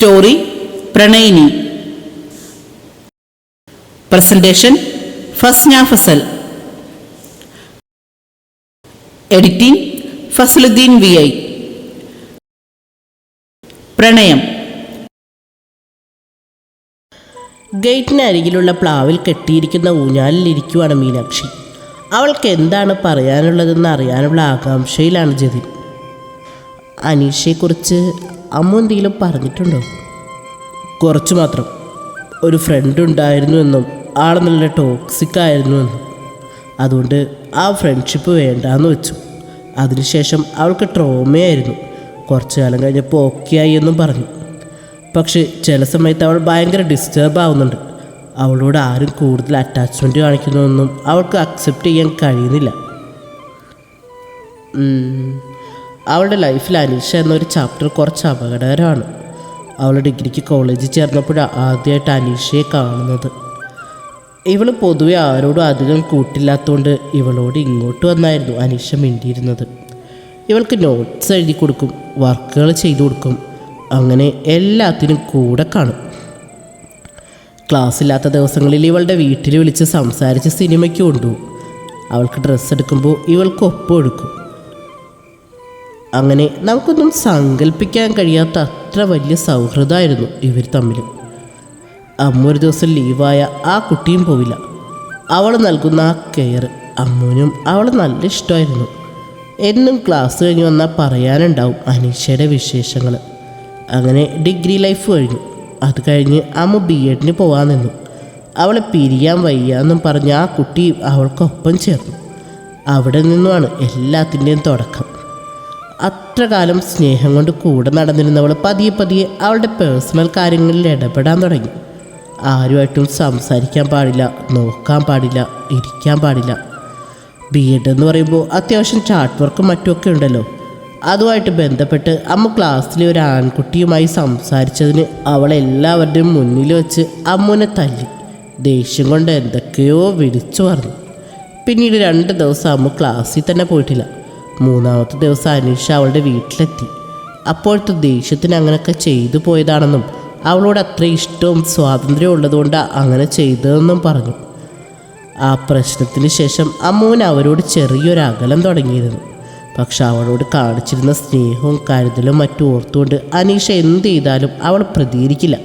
Story പ്രണയിനി. Presentation Fasna Fasal. Editing Fasaluddin VI. പ്രണയം. ഗേറ്റിന് അരികിലുള്ള പ്ലാവിൽ കെട്ടിയിരിക്കുന്ന ഊഞ്ഞാലിലിരിക്കുവാണ് മീനാക്ഷി. അവൾക്ക് എന്താണ് പറയാനുള്ളതെന്ന് അറിയാനുള്ള ആകാംക്ഷയിലാണ് ജതിൻ. അനീഷയെക്കുറിച്ച് അമ്മ എന്തെങ്കിലും പറഞ്ഞിട്ടുണ്ടോ? കുറച്ച് മാത്രം. ഒരു ഫ്രണ്ട് ഉണ്ടായിരുന്നു എന്നും ആൾ നല്ല ടോക്സിക് ആയിരുന്നു എന്നും, അതുകൊണ്ട് ആ ഫ്രണ്ട്ഷിപ്പ് വേണ്ടാന്ന് വെച്ചു. അതിനുശേഷം അവൾക്ക് ട്രോമയായിരുന്നു. കുറച്ചു കാലം കഴിഞ്ഞപ്പോൾ ഓക്കെ ആയി എന്നും പറഞ്ഞു. പക്ഷേ ചില സമയത്ത് അവൾ ഭയങ്കര ഡിസ്റ്റർബ് ആവുന്നുണ്ട്. അവളോട് ആരും കൂടുതൽ അറ്റാച്ച്മെൻറ്റ് കാണിക്കുന്നതൊന്നും അവൾക്ക് അക്സെപ്റ്റ് ചെയ്യാൻ കഴിയുന്നില്ല. അവളുടെ ലൈഫിൽ അനീഷ എന്നൊരു ചാപ്റ്റർ കുറച്ച് അപകടകരമാണ്. അവൾ ഡിഗ്രിക്ക് കോളേജിൽ ചേർന്നപ്പോഴാണ് ആദ്യമായിട്ട് അനീഷയെ കാണുന്നത്. ഇവൾ പൊതുവെ ആരോടും അധികം കൂട്ടില്ലാത്തതുകൊണ്ട് ഇവളോട് ഇങ്ങോട്ട് വന്നായിരുന്നു അനീഷ മിണ്ടിയിരുന്നത്. ഇവൾക്ക് നോട്ട്സ് എഴുതി കൊടുക്കും, വർക്കുകൾ ചെയ്തു കൊടുക്കും, അങ്ങനെ എല്ലാത്തിനും കൂടെ കാണും. ക്ലാസ്സില്ലാത്ത ദിവസങ്ങളിൽ ഇവളുടെ വീട്ടിൽ വിളിച്ച് സംസാരിച്ച് സിനിമയ്ക്ക് കൊണ്ടുപോകും. അവൾക്ക് ഡ്രസ്സ് എടുക്കുമ്പോൾ ഇവൾക്ക് ഒപ്പം എടുക്കും. അങ്ങനെ നമുക്കൊന്നും സങ്കല്പിക്കാൻ കഴിയാത്ത അത്ര വലിയ സൗഹൃദമായിരുന്നു ഇവർ തമ്മിൽ. അമ്മ ഒരു ദിവസം ലീവായ ആ കുട്ടിയും പോവില്ല. അവൾ നൽകുന്ന ആ കെയർ അമ്മൂനും അവൾ നല്ല ഇഷ്ടമായിരുന്നു. എന്നും ക്ലാസ് കഴിഞ്ഞ് വന്നാൽ പറയാനുണ്ടാവും അനീഷയുടെ വിശേഷങ്ങൾ. അങ്ങനെ ഡിഗ്രി ലൈഫ് കഴിഞ്ഞു. അത് കഴിഞ്ഞ് അമ്മ B.Edന് പോകാൻ നിന്നു. അവളെ പിരിയാൻ വയ്യാന്നും പറഞ്ഞ് ആ കുട്ടി അവൾക്കൊപ്പം ചേർന്നു. അവിടെ നിന്നുമാണ് എല്ലാത്തിൻ്റെയും തുടക്കം. അത്ര കാലം സ്നേഹം കൊണ്ട് കൂടെ നടന്നിരുന്നവൾ പതിയെ പതിയെ അവളുടെ പേഴ്സണൽ കാര്യങ്ങളിൽ ഇടപെടാൻ തുടങ്ങി. ആരുമായിട്ടും സംസാരിക്കാൻ പാടില്ല, നോക്കാൻ പാടില്ല, ഇരിക്കാൻ പാടില്ല. B.Ed എന്ന് പറയുമ്പോൾ അത്യാവശ്യം ചാർട്ട് വർക്കും മറ്റുമൊക്കെ ഉണ്ടല്ലോ. അതുമായിട്ട് ബന്ധപ്പെട്ട് അമ്മ ക്ലാസ്സിലെ ഒരു ആൺകുട്ടിയുമായി സംസാരിച്ചതിന് അവളെല്ലാവരുടെയും മുന്നിൽ വെച്ച് അമ്മുനെ തല്ലി. ദേഷ്യം കൊണ്ട് എന്തൊക്കെയോ വിളിച്ചു പറഞ്ഞു. പിന്നീട് 2 ദിവസം അമ്മ ക്ലാസ്സിൽ തന്നെ പോയിട്ടില്ല. 3-ാമത്തെ ദിവസം അനീഷ അവളുടെ വീട്ടിലെത്തി. അപ്പോഴത്തെ ദേഷ്യത്തിന് അങ്ങനെയൊക്കെ ചെയ്തു പോയതാണെന്നും അവളോട് അത്ര ഇഷ്ടവും സ്വാതന്ത്ര്യവും ഉള്ളതുകൊണ്ടാണ് അങ്ങനെ ചെയ്തതെന്നും പറഞ്ഞു. ആ പ്രശ്നത്തിന് ശേഷം അമ്മുവിന് അവരോട് ചെറിയൊരു അകലം തുടങ്ങിയിരുന്നു. പക്ഷെ അവളോട് കാണിച്ചിരുന്ന സ്നേഹവും കരുതലും മറ്റും ഓർത്തുകൊണ്ട് അനീഷ എന്ത് ചെയ്താലും അവൾ പ്രതികരിക്കില്ല.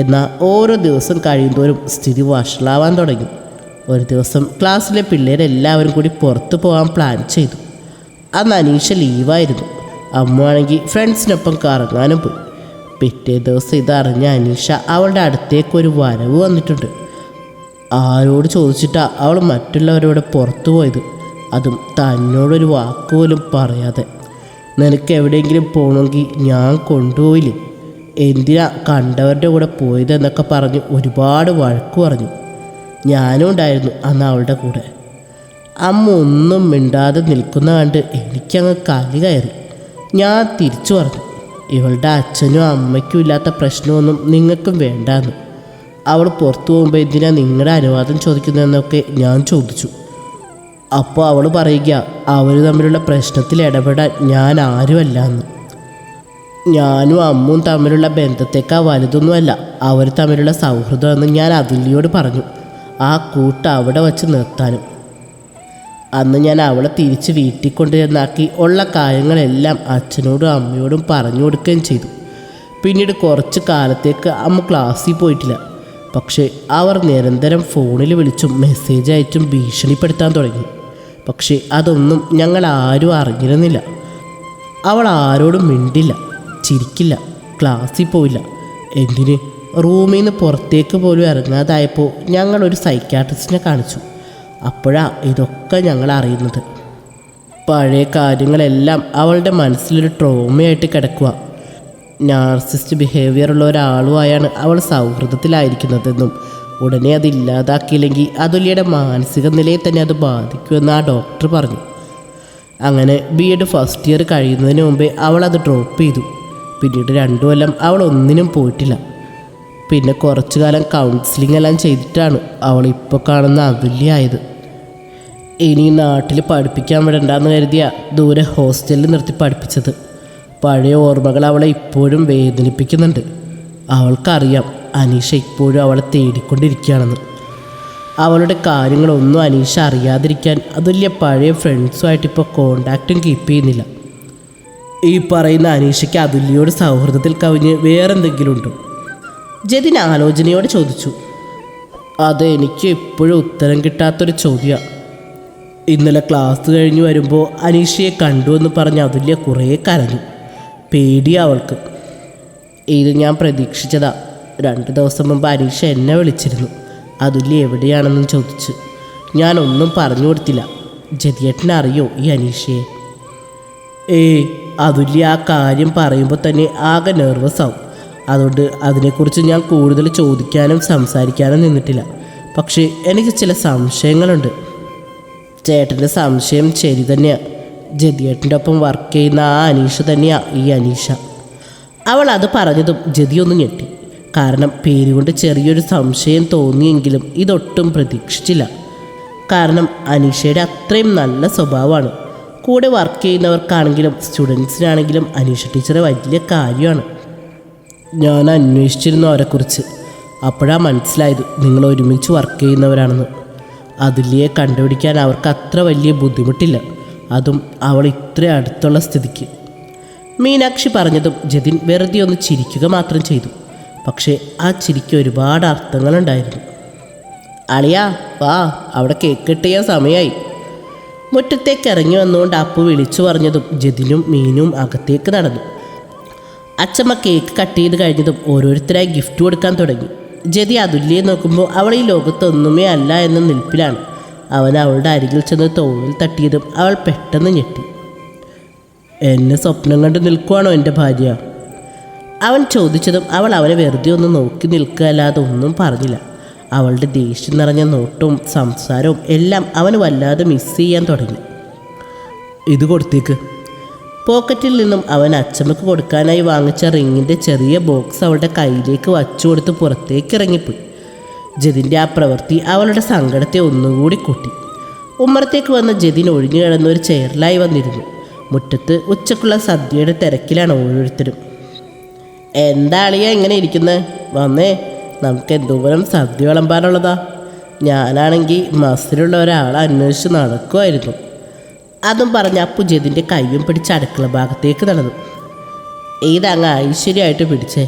എന്നാൽ ഓരോ ദിവസം കഴിയുന്തോറും സ്ഥിതി വഷളാവാൻ തുടങ്ങി. ഒരു ദിവസം ക്ലാസ്സിലെ പിള്ളേരെല്ലാവരും കൂടി പുറത്തു പോകാൻ പ്ലാൻ ചെയ്തു. അന്ന് അനീഷ ലീവായിരുന്നു. അമ്മ ആണെങ്കിൽ ഫ്രണ്ട്സിനൊപ്പം കറങ്ങാനും പോയി. പിറ്റേ ദിവസം ഇതറിഞ്ഞ അനീഷ അവളുടെ അടുത്തേക്കൊരു വരവ് വന്നിട്ടുണ്ട്. ആരോട് ചോദിച്ചിട്ടാണ് അവൾ മറ്റുള്ളവരോട് പുറത്തു പോയത്, അതും തന്നോടൊരു വാക്കുപോലും പറയാതെ. നിനക്ക് എവിടെയെങ്കിലും പോകണമെങ്കിൽ ഞാൻ കൊണ്ടുപോയില്ലേ, എന്തിനാ കണ്ടവരുടെ കൂടെ പോയതെന്നൊക്കെ പറഞ്ഞ് ഒരുപാട് വഴക്ക് പറഞ്ഞു. ഞാനും ഉണ്ടായിരുന്നു അന്ന് അവളുടെ കൂടെ. അമ്മ ഒന്നും മിണ്ടാതെ നിൽക്കുന്ന കണ്ട് എനിക്കങ്ങ് കലി കയറി. ഞാൻ തിരിച്ചു പറഞ്ഞു, ഇവളുടെ അച്ഛനും അമ്മയ്ക്കും ഇല്ലാത്ത പ്രശ്നമൊന്നും നിങ്ങൾക്കും വേണ്ടാന്ന്. അവൾ പുറത്തു പോകുമ്പോൾ എന്തിനാ നിങ്ങളുടെ അനുവാദം ചോദിക്കുന്നതെന്നൊക്കെ ഞാൻ ചോദിച്ചു. അപ്പോൾ അവൾ പറയുക അവർ തമ്മിലുള്ള പ്രശ്നത്തിൽ ഇടപെടാൻ ഞാൻ ആരുമല്ല എന്ന്. ഞാനും അമ്മും തമ്മിലുള്ള ബന്ധത്തേക്കാൾ വലുതൊന്നുമല്ല അവർ തമ്മിലുള്ള സൗഹൃദമെന്ന് ഞാൻ അതുല്യോട് പറഞ്ഞു. ആ കൂട്ട് അവിടെ വച്ച് നിർത്താനും. അന്ന് ഞാൻ അവളെ തിരിച്ച് വീട്ടിൽ കൊണ്ടുവന്നാക്കി ഉള്ള കാര്യങ്ങളെല്ലാം അച്ഛനോടും അമ്മയോടും പറഞ്ഞു കൊടുക്കുകയും ചെയ്തു. പിന്നീട് കുറച്ച് കാലത്തേക്ക് അമ്മ ക്ലാസ്സിൽ പോയിട്ടില്ല. പക്ഷേ അവർ നിരന്തരം ഫോണിൽ വിളിച്ചും മെസ്സേജ് അയച്ചും ഭീഷണിപ്പെടുത്താൻ തുടങ്ങി. പക്ഷേ അതൊന്നും ഞങ്ങൾ ആരും അറിഞ്ഞിരുന്നില്ല. അവൾ ആരോടും മിണ്ടില്ല, ചിരിക്കില്ല, ക്ലാസ്സിൽ പോയില്ല. എന്തിന് റൂമിൽ നിന്ന് പുറത്തേക്ക് പോലും ഇറങ്ങാതായപ്പോൾ ഞങ്ങളൊരു സൈക്യാട്രിസ്റ്റിനെ കാണിച്ചു. അപ്പോഴാണ് ഇതൊക്കെ ഞങ്ങൾ അറിയുന്നത്. പഴയ കാര്യങ്ങളെല്ലാം അവളുടെ മനസ്സിലൊരു ട്രോമയായിട്ട് കിടക്കുക. നാർസിസ്റ്റ് ബിഹേവിയർ ഉള്ള ഒരാളുമായാണ് അവൾ സൗഹൃദത്തിലായിരിക്കുന്നതെന്നും ഉടനെ അതില്ലാതാക്കിയില്ലെങ്കിൽ അതുല്യയുടെ മാനസിക നിലയെ തന്നെ അത് ബാധിക്കുമെന്ന് ആ ഡോക്ടർ പറഞ്ഞു. അങ്ങനെ B.Ed ഫസ്റ്റ് ഇയർ കഴിയുന്നതിന് മുമ്പേ അവളത് ഡ്രോപ്പ് ചെയ്തു. പിന്നീട് 2 കൊല്ലം അവൾ ഒന്നിനും പോയിട്ടില്ല. പിന്നെ കുറച്ചു കാലം കൗൺസിലിംഗ് എല്ലാം ചെയ്തിട്ടാണ് അവൾ ഇപ്പോൾ കാണുന്ന അതുല്യായത്. ഇനി നാട്ടിൽ പഠിപ്പിക്കാൻ വിടണ്ടെന്ന് കരുതിയ ദൂരെ ഹോസ്റ്റലിൽ നിർത്തി പഠിപ്പിച്ചത്. പഴയ ഓർമ്മകൾ അവളെ ഇപ്പോഴും വേദനിപ്പിക്കുന്നുണ്ട്. അവൾക്കറിയാം അനീഷ ഇപ്പോഴും അവളെ തേടിക്കൊണ്ടിരിക്കുകയാണെന്ന്. അവളുടെ കാര്യങ്ങളൊന്നും അനീഷ അറിയാതിരിക്കാൻ അതുല്യ പഴയ ഫ്രണ്ട്സുമായിട്ട് ഇപ്പോൾ കോണ്ടാക്റ്റും കീപ്പ് ചെയ്യുന്നില്ല. ഈ പറയുന്ന അനീഷയ്ക്ക് അതുല്യയോട് സൗഹൃദത്തിൽ കവിഞ്ഞ് വേറെന്തെങ്കിലും ഉണ്ടോ? ജതിൻ ആലോചനയോടെ ചോദിച്ചു. അത് എനിക്ക് ഇപ്പോഴും ഉത്തരം കിട്ടാത്തൊരു ചോദ്യമാണ്. ഇന്നലെ ക്ലാസ് കഴിഞ്ഞ് വരുമ്പോൾ അനീഷയെ കണ്ടുവെന്ന് പറഞ്ഞ് അതുല്യ കുറേ കരഞ്ഞു. പേടിയാ അവൾക്ക്. ഇത് ഞാൻ പ്രതീക്ഷിച്ചതാ. 2 ദിവസം മുമ്പ് അനീഷ എന്നെ വിളിച്ചിരുന്നു, അതുല്യ എവിടെയാണെന്നും ചോദിച്ച്. ഞാനൊന്നും പറഞ്ഞു കൊടുത്തില്ല. ജതിയേട്ടനറിയോ ഈ അനീഷയെ? അതുല്യ ആ കാര്യം പറയുമ്പോൾ തന്നെ ആകെ നെർവസ് ആവും. അതുകൊണ്ട് അതിനെക്കുറിച്ച് ഞാൻ കൂടുതൽ ചോദിക്കാനും സംസാരിക്കാനും നിന്നിട്ടില്ല. പക്ഷേ എനിക്ക് ചില സംശയങ്ങളുണ്ട്. ചേട്ടൻ്റെ സംശയം ശരി തന്നെയാണ്. ജതിയേട്ടൻ്റെ ഒപ്പം വർക്ക് ചെയ്യുന്ന ആ അനീഷ തന്നെയാണ് ഈ അനീഷ. അവൾ അത് പറഞ്ഞതും ജതി ഒന്ന് ഞെട്ടി. കാരണം പേരുകൊണ്ട് ചെറിയൊരു സംശയം തോന്നിയെങ്കിലും ഇതൊട്ടും പ്രതീക്ഷിച്ചില്ല. കാരണം അനീഷയുടെ അത്രയും നല്ല സ്വഭാവമാണ്. കൂടെ വർക്ക് ചെയ്യുന്നവർക്കാണെങ്കിലും സ്റ്റുഡൻസിനാണെങ്കിലും അനീഷ ടീച്ചറെ വലിയ കാര്യമാണ്. ഞാൻ അന്വേഷിച്ചിരുന്നു അവരെക്കുറിച്ച്. അപ്പോഴാണ് മനസ്സിലായത് നിങ്ങൾ ഒരുമിച്ച് വർക്ക് ചെയ്യുന്നവരാണെന്ന്. അതുല്യയെ കണ്ടുപിടിക്കാൻ അവർക്ക് അത്ര വലിയ ബുദ്ധിമുട്ടില്ല, അതും അവൾ ഇത്ര അടുത്തുള്ള സ്ഥിതിക്ക്. മീനാക്ഷി പറഞ്ഞതും ജതിൻ വെറുതെ ഒന്ന് ചിരിക്കുക മാത്രം ചെയ്തു. പക്ഷേ ആ ചിരിക്ക് ഒരുപാട് അർത്ഥങ്ങളുണ്ടായിരുന്നു. അളിയാ വാ, അവിടെ കേക്ക് കട്ട് ചെയ്യാൻ സമയമായി. മുറ്റത്തേക്ക് ഇറങ്ങി വന്നുകൊണ്ട് അപ്പു വിളിച്ചു പറഞ്ഞതും ജതിനും മീനും അകത്തേക്ക് നടന്നു. അച്ചമ്മ കേക്ക് കട്ട് ചെയ്ത് കഴിഞ്ഞതും ഓരോരുത്തരായി ഗിഫ്റ്റ് കൊടുക്കാൻ തുടങ്ങി. ജതി അതുല്യയെ നോക്കുമ്പോൾ അവൾ ഈ ലോകത്തൊന്നുമേ അല്ല എന്ന നിൽപ്പിലാണ്. അവൻ അവളുടെ അരികിൽ ചെന്ന് തോളിൽ തട്ടിയതും അവൾ പെട്ടെന്ന് ഞെട്ടി. എന്നെ സ്വപ്നം കണ്ട് നിൽക്കുവാണോ എൻ്റെ ഭാര്യ? അവൻ ചോദിച്ചതും അവൾ അവനെ വെറുതെ ഒന്ന് നോക്കി നിൽക്കുകയല്ലാതെ ഒന്നും പറഞ്ഞില്ല. അവളുടെ ദേഷ്യം നിറഞ്ഞ നോട്ടവും സംസാരവും എല്ലാം അവന് വല്ലാതെ മിസ് ചെയ്യാൻ തുടങ്ങി. ഇത് കൊടുത്തേക്ക്. പോക്കറ്റിൽ നിന്നും അവൻ അച്ചമ്മക്ക് കൊടുക്കാനായി വാങ്ങിച്ച റിങ്ങിൻ്റെ ചെറിയ ബോക്സ് അവളുടെ കയ്യിലേക്ക് വച്ചു കൊടുത്ത് പുറത്തേക്ക് ഇറങ്ങിപ്പോയി. ജതിൻ്റെ ആ പ്രവൃത്തി അവളുടെ സങ്കടത്തെ ഒന്നുകൂടി കൂട്ടി. ഉമ്മറത്തേക്ക് വന്ന ജതിൻ ഒഴിഞ്ഞു കിടന്ന ഒരു ചെയറിലായി വന്നിരുന്നു. മുറ്റത്ത് ഉച്ചക്കുള്ള സദ്യയുടെ തിരക്കിലാണ് ഓരോരുത്തരും. എന്താ അളിയാ ഇങ്ങനെ ഇരിക്കുന്നത്? വന്നേ, നമുക്ക് എന്തോരം സദ്യ വിളമ്പാനുള്ളതാ. ഞാനാണെങ്കിൽ മസിലുള്ള ഒരാളെ അന്വേഷിച്ച് നടക്കുമായിരുന്നു. അതും പറഞ്ഞ് അപ്പു ജതിൻ്റെ കയ്യും പിടിച്ച് അടുക്കള ഭാഗത്തേക്ക് നടന്നു. ഇതങ്ങ് ഐശ്വര്യമായിട്ട് പിടിച്ചേ.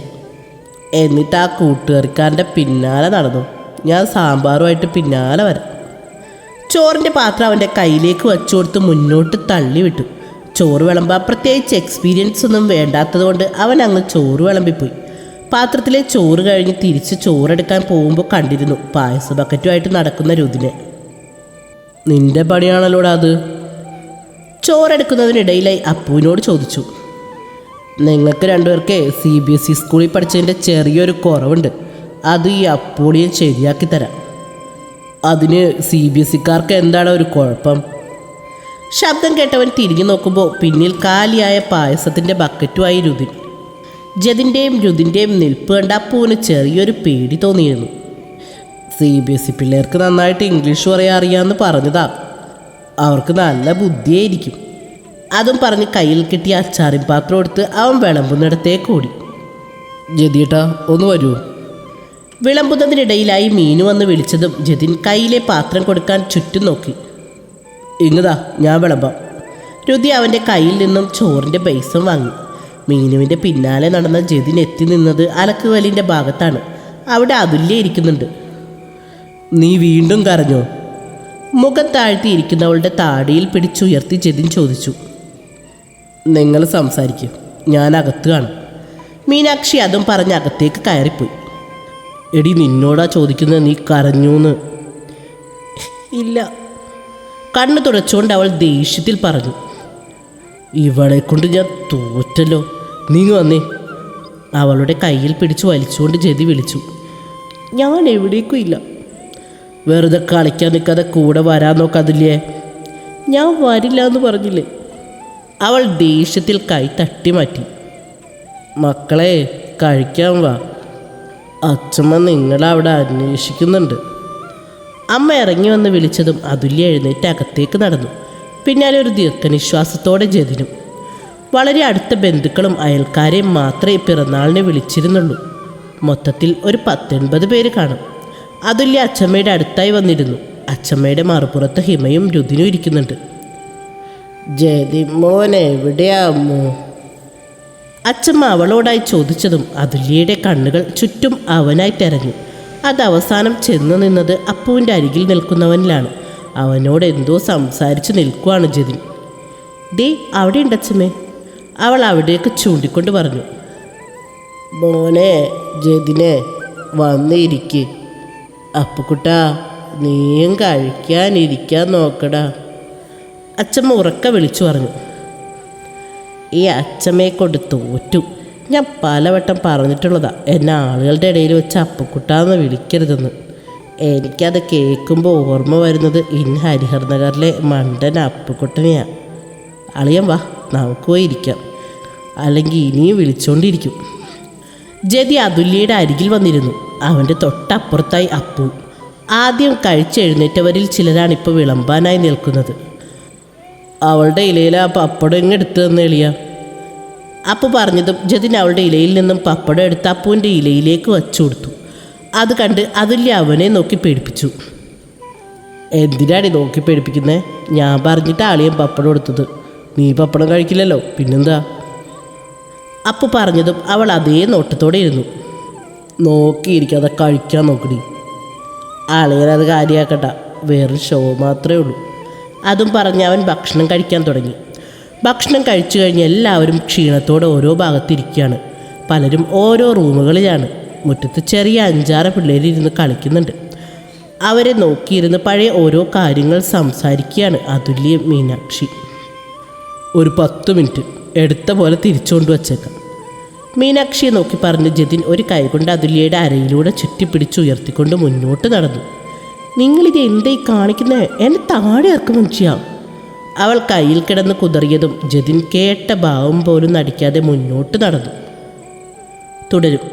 എന്നിട്ട് ആ കൂട്ടുകാരിക്കാരൻ്റെ പിന്നാലെ നടന്നു. ഞാൻ സാമ്പാറുമായിട്ട് പിന്നാലെ വരാം. ചോറിൻ്റെ പാത്രം അവൻ്റെ കയ്യിലേക്ക് വച്ചു കൊടുത്ത് മുന്നോട്ട് തള്ളിവിട്ടു. ചോറ് വിളമ്പാൻ പ്രത്യേകിച്ച് എക്സ്പീരിയൻസ് ഒന്നും വേണ്ടാത്തത് കൊണ്ട് അവൻ അങ്ങ് ചോറ് വിളമ്പിപ്പോയി. പാത്രത്തിലെ ചോറ് കഴിഞ്ഞ് തിരിച്ച് ചോറെടുക്കാൻ പോകുമ്പോൾ കണ്ടിരുന്നു പായസ ബക്കറ്റുമായിട്ട് നടക്കുന്ന രുതിനെ. നിന്റെ പണിയാണല്ലോടാ അത്? ചോറെടുക്കുന്നതിനിടയിലായി അപ്പുവിനോട് ചോദിച്ചു. നിങ്ങൾക്ക് രണ്ടുപേർക്ക് CBSE സ്കൂളിൽ പഠിച്ചതിൻ്റെ ചെറിയൊരു കുറവുണ്ട്. അത് ഈ അപ്പൂളിയെ ശരിയാക്കി തരാം. അതിന് CBSEക്കാർക്ക് എന്താണ് ഒരു കുഴപ്പം? ശബ്ദം കേട്ടവൻ തിരിഞ്ഞു നോക്കുമ്പോൾ പിന്നിൽ കാലിയായ പായസത്തിൻ്റെ ബക്കറ്റുമായി രുതിൻ. ജതിൻ്റെയും രുതിൻ്റെയും നിൽപ്പ് കണ്ട അപ്പുവിന് ചെറിയൊരു പേടി തോന്നിയിരുന്നു. CBSE പിള്ളേർക്ക് നന്നായിട്ട് ഇംഗ്ലീഷ് പറയാൻ അറിയാമെന്ന് പറഞ്ഞതാ. അവർക്ക് നല്ല ബുദ്ധിയായിരിക്കും. അതും പറഞ്ഞ് കയ്യിൽ കിട്ടിയ അച്ചാറിൻ പാത്രം എടുത്ത് അവൻ വിളമ്പുന്നിടത്തേക്ക് ഓടി. ജതിയേട്ടാ ഒന്ന് വരൂ. വിളമ്പുന്നതിനിടയിലായി മീനു വന്ന് വിളിച്ചതും ജതിൻ കയ്യിലെ പാത്രം കൊടുക്കാൻ ചുറ്റും നോക്കി. ഇങ്ങതാ, ഞാൻ വിളമ്പാം. രുതി അവൻ്റെ കയ്യിൽ നിന്നും ചോറിൻ്റെ ബേസും വാങ്ങി. മീനുവിൻ്റെ പിന്നാലെ നടന്ന ജതിൻ എത്തി നിന്നത് അലക്കുകല്ലിൻ്റെ ഭാഗത്താണ്. അവിടെ അതുല്യ ഇരിക്കുന്നുണ്ട്. നീ വീണ്ടും കരഞ്ഞോ? മുഖം താഴ്ത്തിയിരിക്കുന്നവളുടെ താടിയിൽ പിടിച്ചുയർത്തി ജതിൻ ചോദിച്ചു. നിങ്ങൾ സംസാരിക്കും, ഞാൻ അകത്ത് കാണും. മീനാക്ഷി അതും പറഞ്ഞ് അകത്തേക്ക് കയറിപ്പോയി. എടി നിന്നോടാ ചോദിക്കുന്നത്, നീ കരഞ്ഞൂന്ന്? ഇല്ല. കണ്ണു തുടച്ചുകൊണ്ട് അവൾ ദേഷ്യത്തിൽ പറഞ്ഞു. ഇവളെ കൊണ്ട് ഞാൻ തോറ്റല്ലോ. നീ വന്നേ. അവളുടെ കയ്യിൽ പിടിച്ച് വലിച്ചുകൊണ്ട് ജതി വിളിച്ചു. ഞാൻ എവിടേക്കും ഇല്ല. വെറുതെ കളിക്കാൻ നിൽക്കാതെ കൂടെ വരാൻ നോക്കാതില്ലേ? ഞാൻ വരില്ല എന്ന് പറഞ്ഞില്ലേ? അവൾ ദേഷ്യത്തിൽ കൈ തട്ടി മാറ്റി. മക്കളെ കഴിക്കാൻ വാ, അച്ഛമ്മ നിങ്ങളവിടെ അന്വേഷിക്കുന്നുണ്ട്. അമ്മ ഇറങ്ങി വന്ന് വിളിച്ചതും അതുല്യ എഴുന്നേറ്റ് അകത്തേക്ക് നടന്നു. പിന്നാലെ ഒരു ദീർഘനിശ്വാസത്തോടെ ജതിനും. വളരെ അടുത്ത ബന്ധുക്കളും അയൽക്കാരെയും മാത്രമേ പിറന്നാളിനെ വിളിച്ചിരുന്നുള്ളൂ. മൊത്തത്തിൽ ഒരു 10-80 പേര് കാണും. അതുല്യ അച്ചമ്മയുടെ അടുത്തായി വന്നിരുന്നു. അച്ചമ്മയുടെ മറുപുറത്ത് ഹിമയും രുദിനും ഇരിക്കുന്നുണ്ട്. ജതി മോനെ എവിടെയാമോ? അച്ചമ്മ അവളോടായി ചോദിച്ചതും അതുല്യയുടെ കണ്ണുകൾ ചുറ്റും അവനായി തെരഞ്ഞു. അത് അവസാനം ചെന്ന് നിന്നത് അപ്പുവിൻ്റെ അരികിൽ നിൽക്കുന്നവനിലാണ്. അവനോട് എന്തോ സംസാരിച്ച് നിൽക്കുവാണ് ജതിൻ. ഡേ അവിടെ ഉണ്ടച്ചമ്മേ, അവൾ അവിടേക്ക് ചൂണ്ടിക്കൊണ്ട് പറഞ്ഞു. മോനെ ജതിനെ വന്നിരിക്ക്. അപ്പുക്കുട്ടാ നീയും കഴിക്കാനിരിക്കാൻ നോക്കടാ, അച്ചമ്മ ഉറക്ക വിളിച്ചു പറഞ്ഞു. ഈ അച്ചമ്മയെ കൊണ്ട് തോറ്റു. ഞാൻ പലവട്ടം പറഞ്ഞിട്ടുള്ളതാ എന്നെ ആളുകളുടെ ഇടയിൽ വെച്ച് അപ്പുക്കുട്ടാന്ന് വിളിക്കരുതെന്ന്. എനിക്കത് കേൾക്കുമ്പോൾ ഓർമ്മ വരുന്നത് ഹരിഹർ നഗറിലെ മണ്ടൻ അപ്പുക്കുട്ടനെയാണ്. അളിയൻ വാ, നമുക്ക് പോയി ഇരിക്കാം, അല്ലെങ്കിൽ ഇനിയും വിളിച്ചുകൊണ്ടിരിക്കും. ജതി അതുല്യയുടെ അരികിൽ വന്നിരുന്നു. അവൻ്റെ തൊട്ടപ്പുറത്തായി അപ്പു. ആദ്യം കഴിച്ചെഴുന്നേറ്റവരിൽ ചിലരാണിപ്പോൾ വിളമ്പാനായി നിൽക്കുന്നത്. അവളുടെ ഇലയിൽ ആ പപ്പടം എങ്ങെടുത്ത് തന്നെ എളിയ. അപ്പു പറഞ്ഞതും ജതിൻ അവളുടെ ഇലയിൽ നിന്നും പപ്പടം എടുത്ത് അപ്പുവിൻ്റെ ഇലയിലേക്ക് വച്ചു കൊടുത്തു. അത് കണ്ട് അതുല്യ അവനെ നോക്കി പേടിപ്പിച്ചു. എന്തിനാണ് നോക്കി പേടിപ്പിക്കുന്നത്? ഞാൻ പറഞ്ഞിട്ട് ആളിയും പപ്പടം എടുത്തത്. നീ പപ്പടം കഴിക്കില്ലല്ലോ, പിന്നെന്താ? അപ്പു പറഞ്ഞതും അവൾ അതേ നോട്ടത്തോടെ ഇരുന്നു. നോക്കിയിരിക്കാതെ കഴിക്കാൻ നോക്കടി. ആളിയനത് കാര്യമാക്കട്ട, വേറൊരു ഷോ മാത്രമേ ഉള്ളൂ. അതും പറഞ്ഞ് അവൻ ഭക്ഷണം കഴിക്കാൻ തുടങ്ങി. ഭക്ഷണം കഴിച്ചു കഴിഞ്ഞ് എല്ലാവരും ക്ഷീണത്തോടെ ഓരോ ഭാഗത്തിരിക്കുകയാണ്. പലരും ഓരോ റൂമുകളിലാണ്. മുറ്റത്ത് ചെറിയ 5-6 പിള്ളേരിരുന്ന് കളിക്കുന്നുണ്ട്. അവരെ നോക്കിയിരുന്ന് പഴയ ഓരോ കാര്യങ്ങൾ സംസാരിക്കുകയാണ് അതുല്യയും മീനാക്ഷി. ഒരു 10 മിനിറ്റ് എടുത്ത പോലെ തിരിച്ചുകൊണ്ട് വച്ചേക്കാം, മീനാക്ഷിയെ നോക്കി പറഞ്ഞ് ജതിൻ ഒരു കൈകൊണ്ട് അതുല്യയുടെ അരയിലൂടെ ചുറ്റിപ്പിടിച്ച് ഉയർത്തിക്കൊണ്ട് മുന്നോട്ട് നടന്നു. നിങ്ങളിത് എന്തായി കാണിക്കുന്നത്? എന്നെ താഴെ ഇറക്കും മനുഷ്യ. അവൾ കയ്യിൽ കിടന്ന് കുതറിയതും ജതിൻ കേട്ട ഭാവം പോലും നടിക്കാതെ മുന്നോട്ട് നടന്നു. തുടരും.